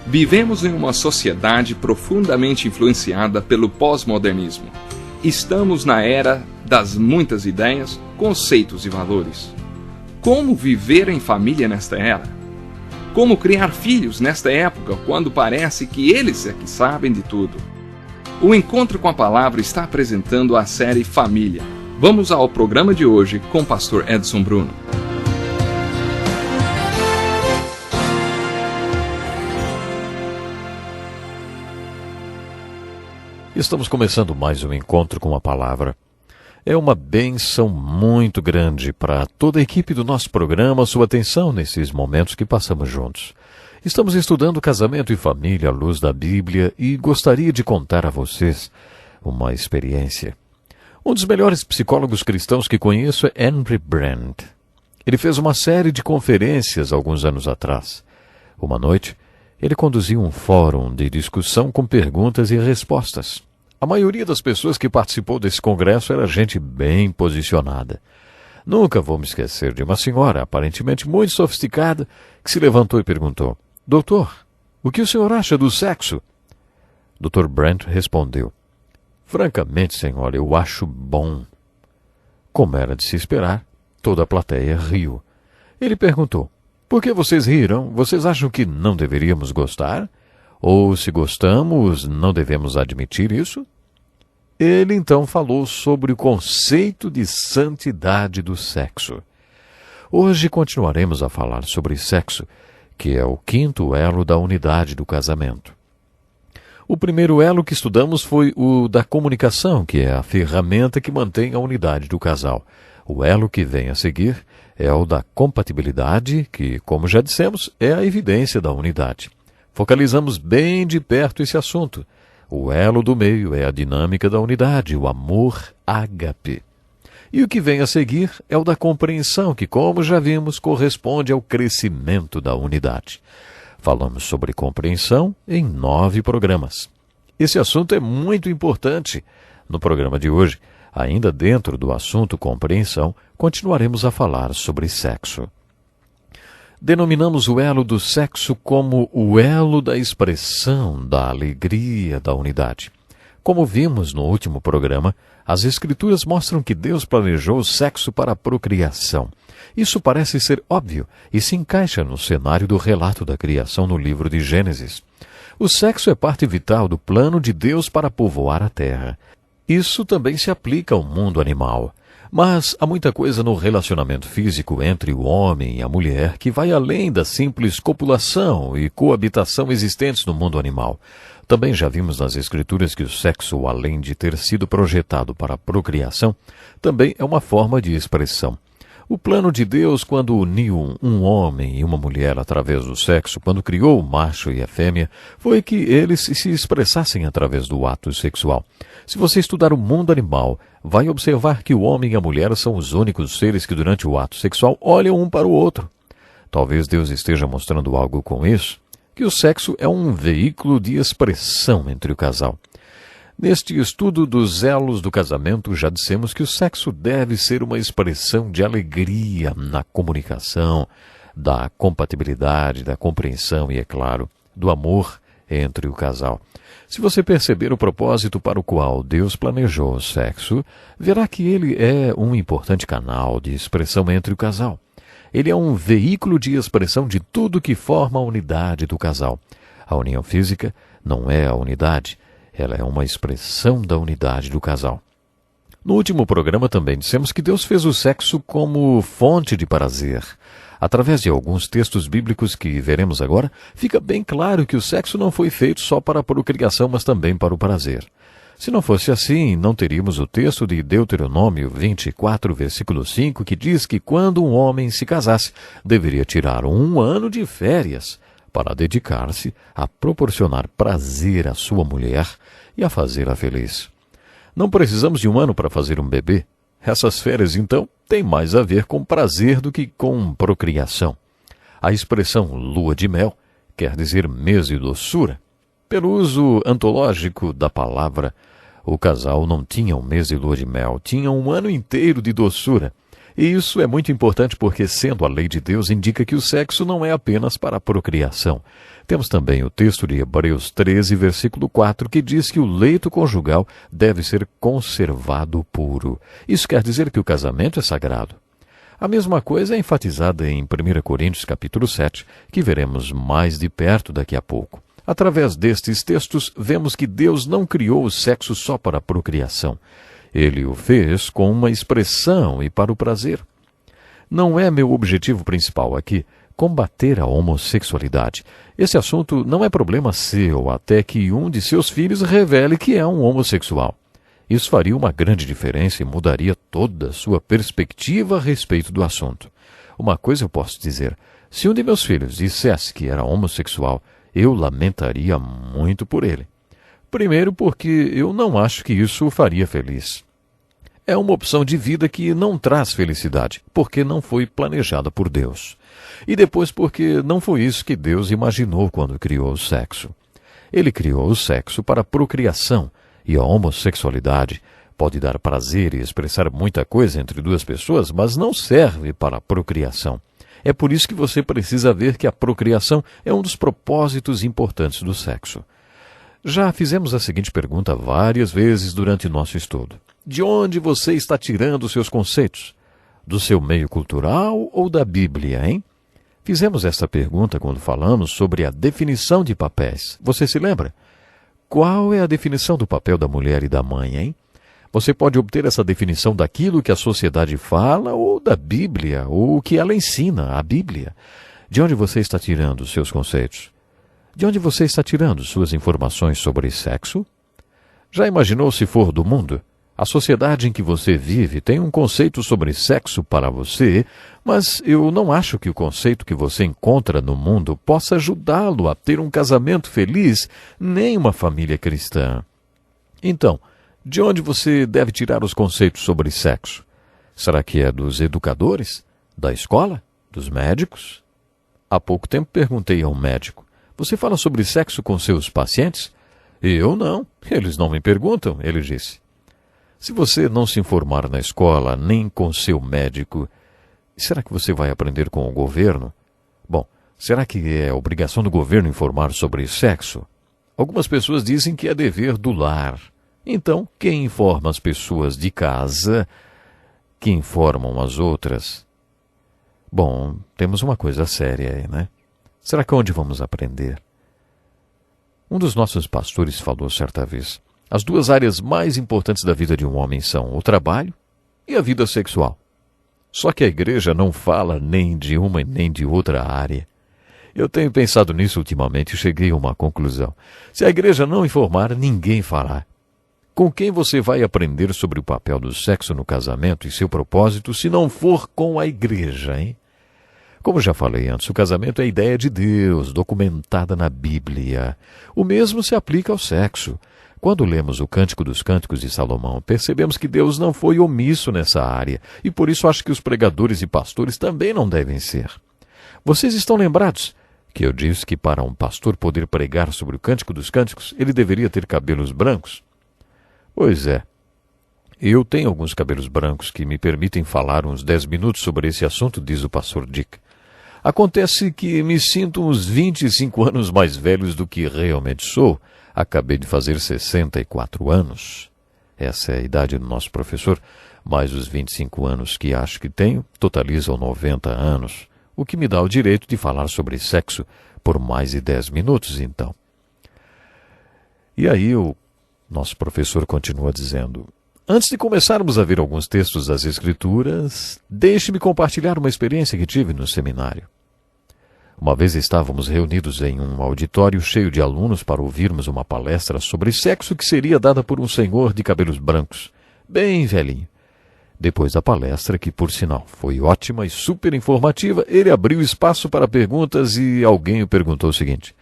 Vivemos em uma sociedade profundamente influenciada pelo pós-modernismo. Estamos na era das muitas ideias, conceitos e valores. Como viver em família nesta era? Como criar filhos nesta época, quando parece que eles é que sabem de tudo? O Encontro com a Palavra está apresentando a série Família. Vamos ao programa de hoje com o pastor Edson Bruno. Estamos começando mais um Encontro com a Palavra. É uma bênção muito grande para toda a equipe do nosso programa, sua atenção nesses momentos que passamos juntos. Estamos estudando casamento e família à luz da Bíblia e gostaria de contar a vocês uma experiência. Um dos melhores psicólogos cristãos que conheço é Henry Brandt. Ele fez uma série de conferências alguns anos atrás. Uma noite, ele conduziu um fórum de discussão com perguntas e respostas. A maioria das pessoas que participou desse congresso era gente bem posicionada. Nunca vou me esquecer de uma senhora, aparentemente muito sofisticada, que se levantou e perguntou: "Doutor, o que o senhor acha do sexo?" Dr. Brandt respondeu: "Francamente, senhora, eu acho bom." Como era de se esperar, toda a plateia riu. Ele perguntou: "Por que vocês riram? Vocês acham que não deveríamos gostar? Ou, se gostamos, não devemos admitir isso?" Ele então falou sobre o conceito de santidade do sexo. Hoje continuaremos a falar sobre sexo, que é o quinto elo da unidade do casamento. O primeiro elo que estudamos foi o da comunicação, que é a ferramenta que mantém a unidade do casal. O elo que vem a seguir é o da compatibilidade, que, como já dissemos, é a evidência da unidade. Focalizamos bem de perto esse assunto. O elo do meio é a dinâmica da unidade, o amor ágape. E o que vem a seguir é o da compreensão, que, como já vimos, corresponde ao crescimento da unidade. Falamos sobre compreensão em 9 programas. Esse assunto é muito importante. No programa de hoje, ainda dentro do assunto compreensão, continuaremos a falar sobre sexo. Denominamos o elo do sexo como o elo da expressão da alegria da unidade. Como vimos no último programa, as Escrituras mostram que Deus planejou o sexo para a procriação. Isso parece ser óbvio e se encaixa no cenário do relato da criação no livro de Gênesis. O sexo é parte vital do plano de Deus para povoar a terra. Isso também se aplica ao mundo animal. Mas há muita coisa no relacionamento físico entre o homem e a mulher que vai além da simples copulação e coabitação existentes no mundo animal. Também já vimos nas Escrituras que o sexo, além de ter sido projetado para a procriação, também é uma forma de expressão. O plano de Deus, quando uniu um homem e uma mulher através do sexo, quando criou o macho e a fêmea, foi que eles se expressassem através do ato sexual. Se você estudar o mundo animal, vai observar que o homem e a mulher são os únicos seres que durante o ato sexual olham um para o outro. Talvez Deus esteja mostrando algo com isso, que o sexo é um veículo de expressão entre o casal. Neste estudo dos elos do casamento, já dissemos que o sexo deve ser uma expressão de alegria na comunicação, da compatibilidade, da compreensão e, é claro, do amor entre o casal. Se você perceber o propósito para o qual Deus planejou o sexo, verá que ele é um importante canal de expressão entre o casal. Ele é um veículo de expressão de tudo que forma a unidade do casal. A união física não é a unidade, ela é uma expressão da unidade do casal. No último programa também dissemos que Deus fez o sexo como fonte de prazer. Através de alguns textos bíblicos que veremos agora, fica bem claro que o sexo não foi feito só para a procriação, mas também para o prazer. Se não fosse assim, não teríamos o texto de Deuteronômio 24, versículo 5, que diz que quando um homem se casasse, deveria tirar 1 ano de férias para dedicar-se a proporcionar prazer à sua mulher e a fazê-la feliz. Não precisamos de 1 ano para fazer um bebê. Essas férias, então, têm mais a ver com prazer do que com procriação. A expressão lua de mel quer dizer mês de doçura. Pelo uso antológico da palavra, o casal não tinha um mês de lua de mel, tinha 1 ano inteiro de doçura. E isso é muito importante porque, sendo a lei de Deus, indica que o sexo não é apenas para a procriação. Temos também o texto de Hebreus 13, versículo 4, que diz que o leito conjugal deve ser conservado puro. Isso quer dizer que o casamento é sagrado. A mesma coisa é enfatizada em 1 Coríntios capítulo 7, que veremos mais de perto daqui a pouco. Através destes textos, vemos que Deus não criou o sexo só para a procriação. Ele o fez com uma expressão e para o prazer. Não é meu objetivo principal aqui combater a homossexualidade. Esse assunto não é problema seu até que um de seus filhos revele que é um homossexual. Isso faria uma grande diferença e mudaria toda a sua perspectiva a respeito do assunto. Uma coisa eu posso dizer: se um de meus filhos dissesse que era homossexual, eu lamentaria muito por ele. Primeiro, porque eu não acho que isso o faria feliz. É uma opção de vida que não traz felicidade, porque não foi planejada por Deus. E depois, porque não foi isso que Deus imaginou quando criou o sexo. Ele criou o sexo para a procriação, e a homossexualidade pode dar prazer e expressar muita coisa entre duas pessoas, mas não serve para a procriação. É por isso que você precisa ver que a procriação é um dos propósitos importantes do sexo. Já fizemos a seguinte pergunta várias vezes durante nosso estudo: de onde você está tirando os seus conceitos? Do seu meio cultural ou da Bíblia, hein? Fizemos esta pergunta quando falamos sobre a definição de papéis. Você se lembra? Qual é a definição do papel da mulher e da mãe, hein? Você pode obter essa definição daquilo que a sociedade fala ou da Bíblia, ou o que ela ensina, a Bíblia. De onde você está tirando os seus conceitos? De onde você está tirando suas informações sobre sexo? Já imaginou se for do mundo? A sociedade em que você vive tem um conceito sobre sexo para você, mas eu não acho que o conceito que você encontra no mundo possa ajudá-lo a ter um casamento feliz, nem uma família cristã. Então, de onde você deve tirar os conceitos sobre sexo? Será que é dos educadores? Da escola? Dos médicos? Há pouco tempo perguntei a um médico: você fala sobre sexo com seus pacientes? Eu não. Eles não me perguntam, ele disse. Se você não se informar na escola, nem com seu médico, será que você vai aprender com o governo? Bom, será que é obrigação do governo informar sobre sexo? Algumas pessoas dizem que é dever do lar. Então, quem informa as pessoas de casa que informam as outras? Bom, temos uma coisa séria aí, né? Será que onde vamos aprender? Um dos nossos pastores falou certa vez: as duas áreas mais importantes da vida de um homem são o trabalho e a vida sexual. Só que a igreja não fala nem de uma nem de outra área. Eu tenho pensado nisso ultimamente e cheguei a uma conclusão: se a igreja não informar, ninguém fará. Com quem você vai aprender sobre o papel do sexo no casamento e seu propósito se não for com a igreja, hein? Como já falei antes, o casamento é a ideia de Deus, documentada na Bíblia. O mesmo se aplica ao sexo. Quando lemos o Cântico dos Cânticos de Salomão, percebemos que Deus não foi omisso nessa área, e por isso acho que os pregadores e pastores também não devem ser. Vocês estão lembrados que eu disse que para um pastor poder pregar sobre o Cântico dos Cânticos, ele deveria ter cabelos brancos? Pois é. Eu tenho alguns cabelos brancos que me permitem falar uns 10 minutos sobre esse assunto, diz o pastor Dick. Acontece que me sinto uns 25 anos mais velhos do que realmente sou. Acabei de fazer 64 anos. Essa é a idade do nosso professor, mais os 25 anos que acho que tenho totalizam 90 anos, o que me dá o direito de falar sobre sexo por mais de 10 minutos, então. E aí o nosso professor continua dizendo: antes de começarmos a ver alguns textos das Escrituras, deixe-me compartilhar uma experiência que tive no seminário. Uma vez estávamos reunidos em um auditório cheio de alunos para ouvirmos uma palestra sobre sexo que seria dada por um senhor de cabelos brancos, bem velhinho. Depois da palestra, que por sinal foi ótima e super informativa, ele abriu espaço para perguntas e alguém o perguntou o seguinte: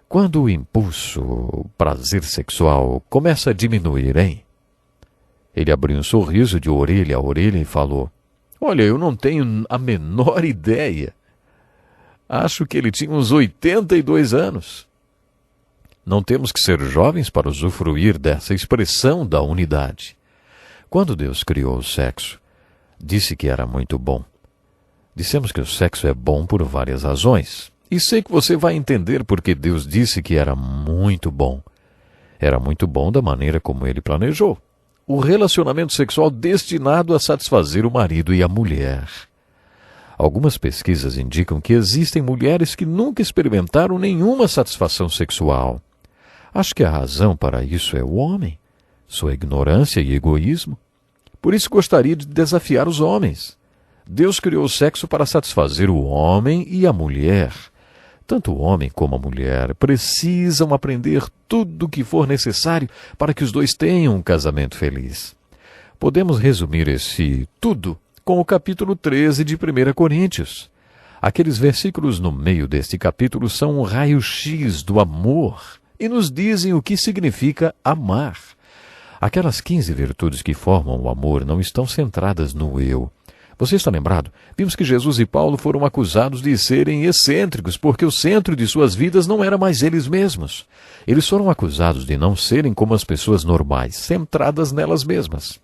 quando o impulso, o prazer sexual, começa a diminuir, hein? Ele abriu um sorriso de orelha a orelha e falou: olha, eu não tenho a menor ideia. Acho que ele tinha uns 82 anos. Não temos que ser jovens para usufruir dessa expressão da unidade. Quando Deus criou o sexo, disse que era muito bom. Dissemos que o sexo é bom por várias razões. E sei que você vai entender porque Deus disse que era muito bom. Era muito bom da maneira como Ele planejou. O relacionamento sexual destinado a satisfazer o marido e a mulher. Algumas pesquisas indicam que existem mulheres que nunca experimentaram nenhuma satisfação sexual. Acho que a razão para isso é o homem, sua ignorância e egoísmo. Por isso gostaria de desafiar os homens. Deus criou o sexo para satisfazer o homem e a mulher. Tanto o homem como a mulher precisam aprender tudo o que for necessário para que os dois tenham um casamento feliz. Podemos resumir esse tudo com o capítulo 13 de 1 Coríntios. Aqueles versículos no meio deste capítulo são um raio-x do amor e nos dizem o que significa amar. Aquelas 15 virtudes que formam o amor não estão centradas no eu. Você está lembrado? Vimos que Jesus e Paulo foram acusados de serem excêntricos, porque o centro de suas vidas não era mais eles mesmos. Eles foram acusados de não serem como as pessoas normais, centradas nelas mesmas.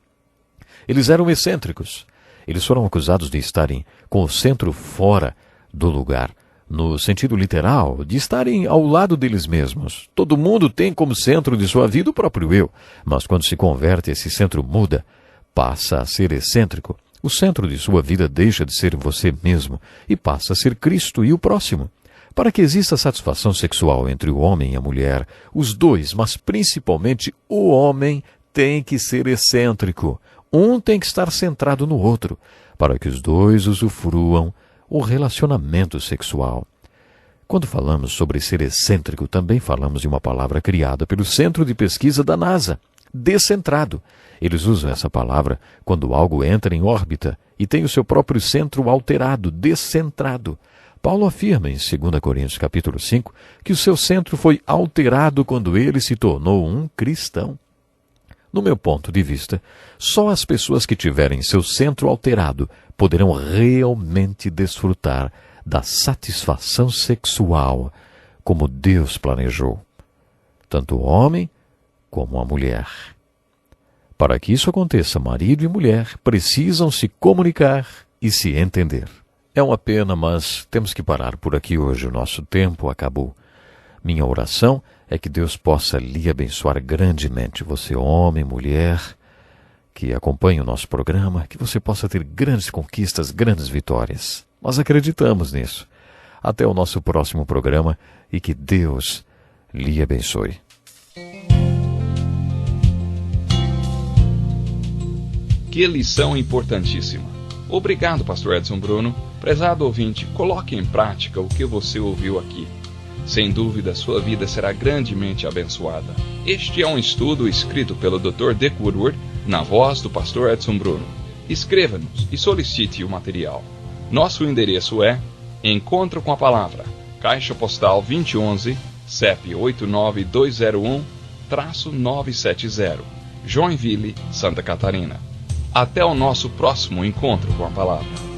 Eles eram excêntricos. Eles foram acusados de estarem com o centro fora do lugar, no sentido literal, de estarem ao lado deles mesmos. Todo mundo tem como centro de sua vida o próprio eu, mas quando se converte, esse centro muda, passa a ser excêntrico. O centro de sua vida deixa de ser você mesmo e passa a ser Cristo e o próximo. Para que exista satisfação sexual entre o homem e a mulher, os dois, mas principalmente o homem, tem que ser excêntrico. Um tem que estar centrado no outro, para que os dois usufruam o relacionamento sexual. Quando falamos sobre ser excêntrico, também falamos de uma palavra criada pelo Centro de Pesquisa da NASA, descentrado. Eles usam essa palavra quando algo entra em órbita e tem o seu próprio centro alterado, descentrado. Paulo afirma em 2 Coríntios capítulo 5 que o seu centro foi alterado quando ele se tornou um cristão. No meu ponto de vista, só as pessoas que tiverem seu centro alterado poderão realmente desfrutar da satisfação sexual como Deus planejou, tanto o homem como a mulher. Para que isso aconteça, marido e mulher precisam se comunicar e se entender. É uma pena, mas temos que parar por aqui hoje. O nosso tempo acabou. Minha oração é que Deus possa lhe abençoar grandemente, você, homem, mulher, que acompanha o nosso programa, que você possa ter grandes conquistas, grandes vitórias. Nós acreditamos nisso. Até o nosso próximo programa e que Deus lhe abençoe. Que lição importantíssima. Obrigado, pastor Edson Bruno. Prezado ouvinte, coloque em prática o que você ouviu aqui. Sem dúvida, sua vida será grandemente abençoada. Este é um estudo escrito pelo Dr. Dick Woodward, na voz do pastor Edson Bruno. Escreva-nos e solicite o material. Nosso endereço é Encontro com a Palavra, Caixa Postal 2011, CEP 89201-970, Joinville, Santa Catarina. Até o nosso próximo encontro com a Palavra.